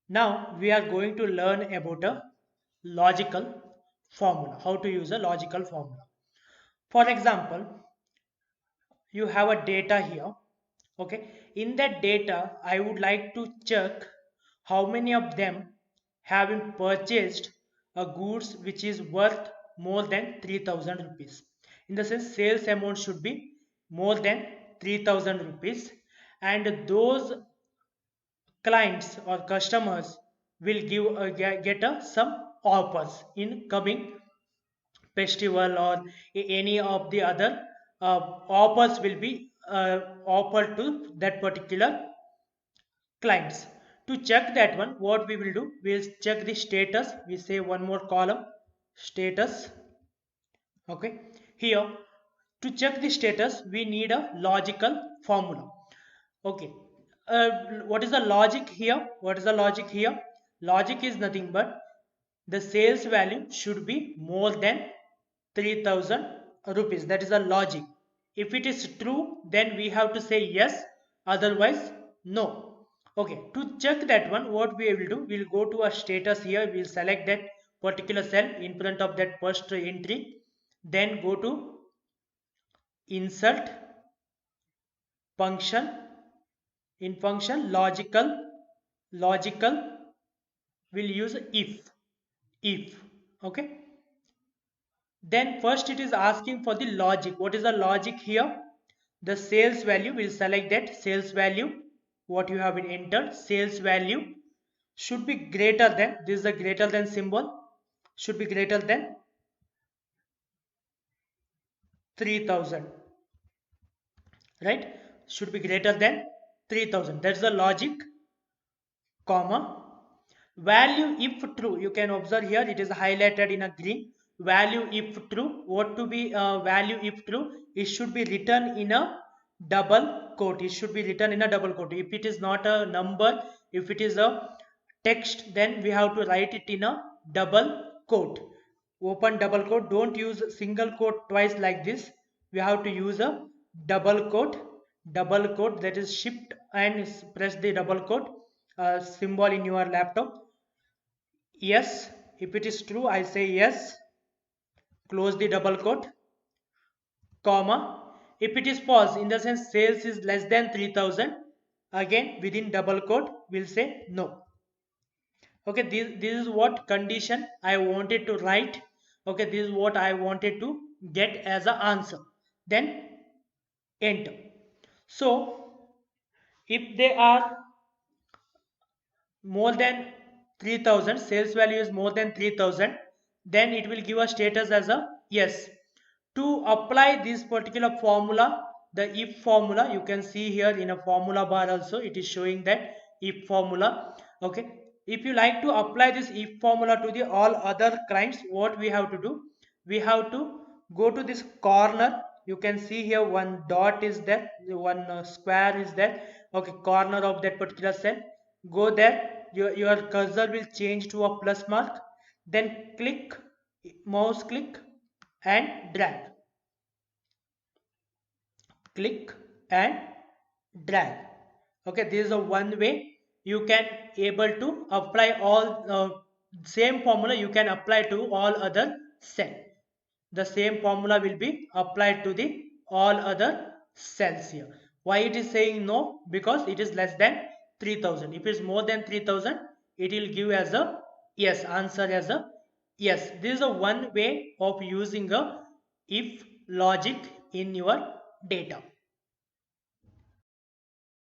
Now we are going to learn about a logical formula, how to use a logical formula. For example, you have a data here. Okay, in that data I would like to check how many of them have been purchased a goods which is worth more than 3000 rupees. In the sense, sales amount should be more than 3000 rupees, and those clients or customers will get some offers in coming festival, or any of the other offers will be offered to that particular clients. To check that one, what we will do, we'll check the status. We say one more column, status. Okay, here to check the status we need a logical formula. Okay, what is the logic here? What is the logic here? Logic is nothing but the sales value should be more than 3000 rupees. That is the logic. If it is true, then we have to say yes, otherwise no. Okay, to check that one, what we will do, we'll go to a status. Here we'll select that particular cell in front of that first entry, then go to insert function. In function logical will use if. Okay, then first it is asking for the logic. What is the logic here? The sales value, will select that sales value what you have been entered. Sales value should be greater than, this is the greater than symbol, should be greater than 3000, right? Should be greater than 3000. That's the logic, comma. Value if true, you can observe here it is highlighted in a green. Value if true, what to be value if true, it should be written in a double quote. It should be written in a double quote. If it is not a number, if it is a text, then we have to write it in a double quote. Open double quote, don't use single quote twice like this. We have to use a double quote. Double quote, that is shift and press the double quote symbol in your laptop. Yes, if it is true, I say yes. Close the double quote, comma. If it is false, in the sense sales is less than 3000, again within double quote, we'll say no. Okay, this is what condition I wanted to write. Okay, this is what I wanted to get as an answer. Then enter. So, if they are more than 3000, sales value is more than 3000, then it will give a status as a yes. To apply this particular formula, the if formula, you can see here in a formula bar also it is showing that if formula. Okay, if you like to apply this if formula to the all other clients, what we have to do, we have to go to this corner. You can see here one dot is there, one square is there. Okay, corner of that particular cell, go there. Your cursor will change to a plus mark, then click, mouse click and drag, click and drag. Okay, this is a one way you can able to apply all same formula you can apply to all other cell. The same formula will be applied to the all other cells here. Why it is saying no? Because it is less than 3000. If it is more than 3000, it will give as a yes, answer as a yes. This is a one way of using a if logic in your data.